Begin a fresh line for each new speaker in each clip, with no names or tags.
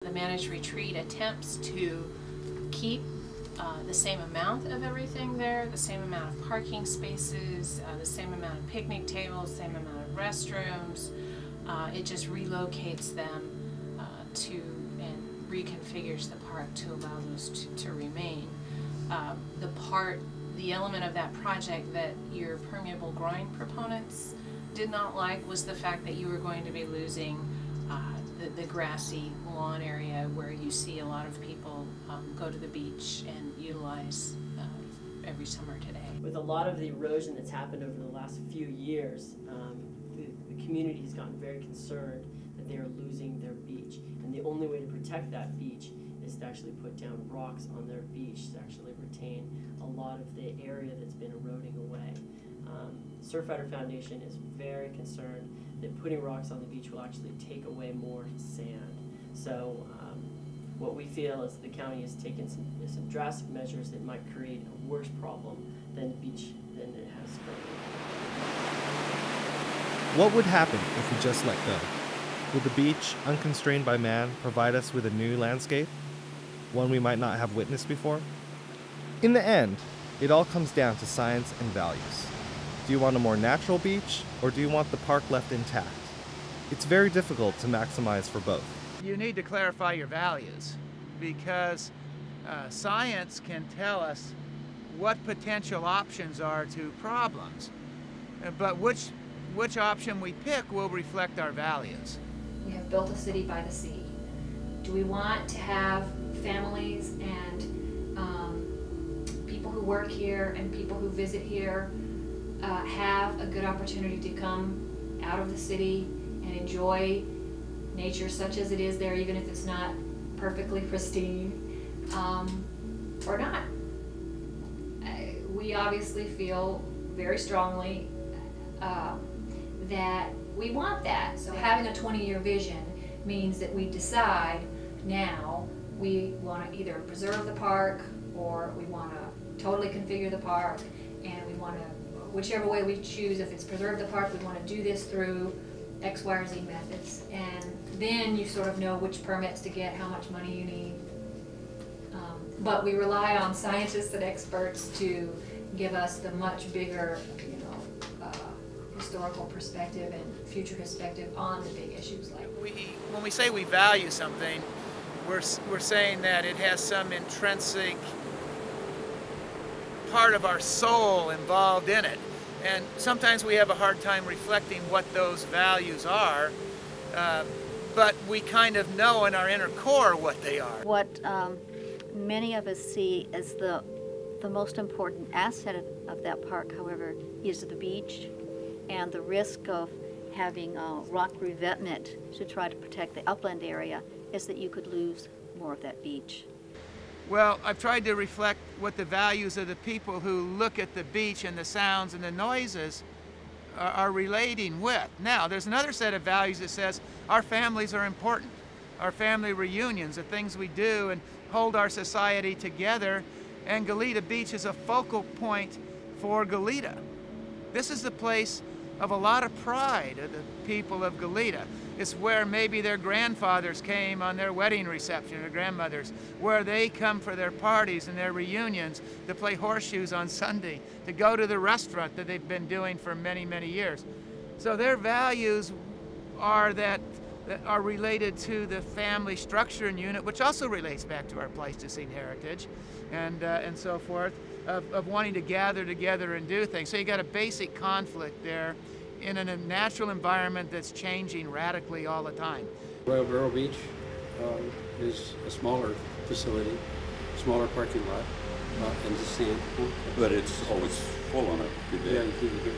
The managed retreat attempts to keep the same amount of everything there, the same amount of parking spaces, the same amount of picnic tables, same amount of restrooms. It just relocates them and reconfigures the park to allow those to remain. The element of that project that your permeable groin proponents did not like was the fact that you were going to be losing the grassy lawn area where you see a lot of people go to the beach and utilize every summer today.
With a lot of the erosion that's happened over the last few years, the community has gotten very concerned that they are losing their beach. And the only way to protect that beach is to actually put down rocks on their beach to actually retain a lot of the area that's been eroding away. Surfrider Foundation is very concerned that putting rocks on the beach will actually take away more sand. So what we feel is the county has taken some drastic measures that might create a worse problem than the beach than it has currently.
What would happen if we just let go? Would the beach, unconstrained by man, provide us with a new landscape? One we might not have witnessed before? In the end, it all comes down to science and values. Do you want a more natural beach, or do you want the park left intact? It's very difficult to maximize for both.
You need to clarify your values, because science can tell us what potential options are to problems, but which option we pick will reflect our values.
We have built a city by the sea. Do we want to have families and people who work here and people who visit here have a good opportunity to come out of the city and enjoy nature such as it is there, even if it's not perfectly pristine, or not? We obviously feel very strongly that we want that. So having a 20-year vision means that we decide now we want to either preserve the park or we want to totally configure the park, and we want to, whichever way we choose, if it's preserve the park, we want to do this through X, Y, or Z methods. And then you sort of know which permits to get, how much money you need. But we rely on scientists and experts to give us the much bigger, historical perspective and future perspective on the big issues. Like
when we say we value something, we're saying that it has some intrinsic part of our soul involved in it. And sometimes we have a hard time reflecting what those values are, but we kind of know in our inner core what they are.
What many of us see as the most important asset of that park, however, is the beach, and the risk of having rock revetment to try to protect the upland area is that you could lose more of that beach.
Well, I've tried to reflect what the values of the people who look at the beach and the sounds and the noises are relating with. Now, there's another set of values that says our families are important. Our family reunions, the things we do and hold our society together, and Goleta Beach is a focal point for Goleta. This is the place of a lot of pride of the people of Goleta. It's where maybe their grandfathers came on their wedding reception, or grandmothers, where they come for their parties and their reunions, to play horseshoes on Sunday, to go to the restaurant that they've been doing for many, many years. So their values are that are related to the family structure and unit, which also relates back to our Pleistocene heritage and so forth, of wanting to gather together and do things. So you got a basic conflict there in a natural environment that's changing radically all the time.
Royal Beach is a smaller facility, smaller parking lot, and the sand.
But it's always full on a good day.
Yeah, you can get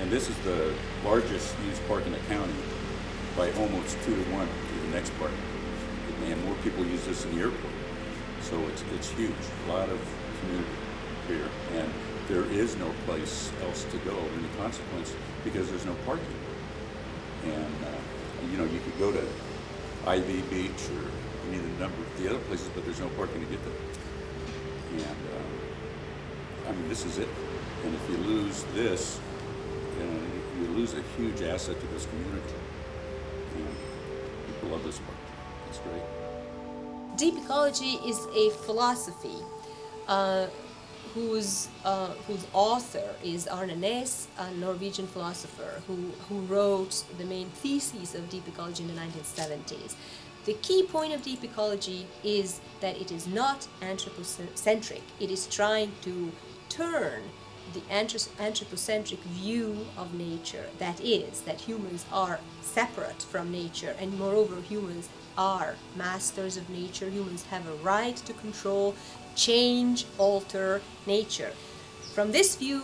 And this is the largest used park in the county by almost 2 to 1 to the next park. And more people use this in the airport. So it's huge, a lot of community here. And there is no place else to go in the consequence because there's no parking. And you could go to Ivy Beach or any of the number of the other places, but there's no parking to get there. And this is it. And if you lose this, you lose a huge asset to this community. love this work. It's great.
Deep ecology is a philosophy whose author is Arne Næss, a Norwegian philosopher who wrote the main theses of deep ecology in the 1970s. The key point of deep ecology is that it is not anthropocentric. It is trying to turn the anthropocentric view of nature, that is, that humans are separate from nature, and moreover humans are masters of nature. Humans have a right to control, change, alter nature. From this view,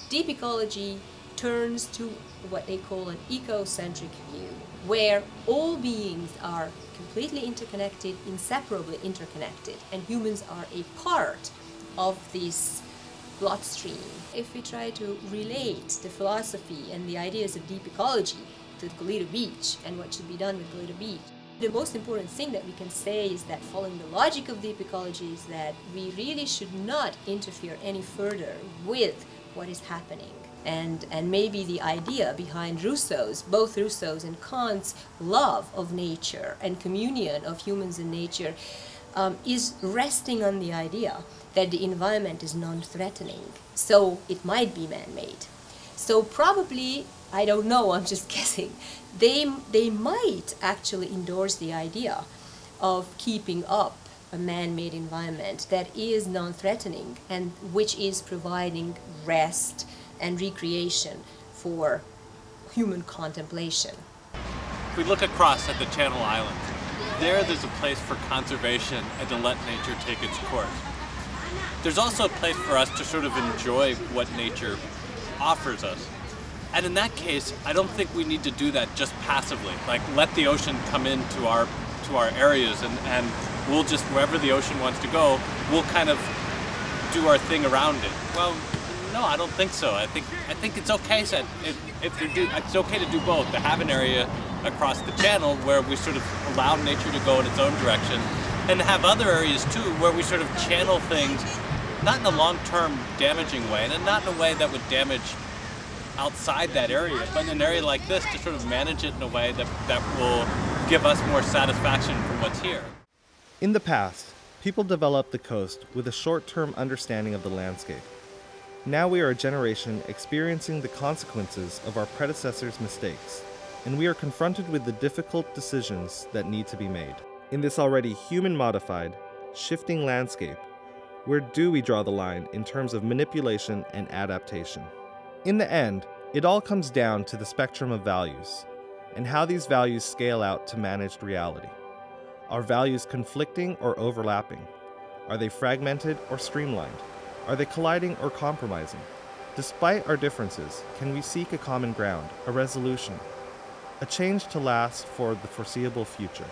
deep ecology turns to what they call an ecocentric view, where all beings are completely interconnected, inseparably interconnected, and humans are a part of this bloodstream. If we try to relate the philosophy and the ideas of deep ecology to Goleta Beach and what should be done with Goleta Beach, the most important thing that we can say is that following the logic of deep ecology is that we really should not interfere any further with what is happening. And maybe the idea behind both Rousseau's and Kant's love of nature and communion of humans and nature is resting on the idea that the environment is non-threatening, so it might be man-made. So probably, I don't know, I'm just guessing, they might actually endorse the idea of keeping up a man-made environment that is non-threatening and which is providing rest and recreation for human contemplation.
If we look across at the Channel Islands, there's a place for conservation and to let nature take its course. There's also a place for us to sort of enjoy what nature offers us. And in that case, I don't think we need to do that just passively, like let the ocean come into our areas and we'll just, wherever the ocean wants to go, we'll kind of do our thing around it. Well, no, I don't think so. I think it's okay. It's okay to do both. To have an area across the channel where we sort of allow nature to go in its own direction, and to have other areas too where we sort of channel things, not in a long-term damaging way, and not in a way that would damage outside that area, but in an area like this to sort of manage it in a way that will give us more satisfaction from what's here.
In the past, people developed the coast with a short-term understanding of the landscape. Now we are a generation experiencing the consequences of our predecessors' mistakes, and we are confronted with the difficult decisions that need to be made. In this already human-modified, shifting landscape, where do we draw the line in terms of manipulation and adaptation? In the end, it all comes down to the spectrum of values, and how these values scale out to managed reality. Are values conflicting or overlapping? Are they fragmented or streamlined? Are they colliding or compromising? Despite our differences, can we seek a common ground, a resolution, a change to last for the foreseeable future?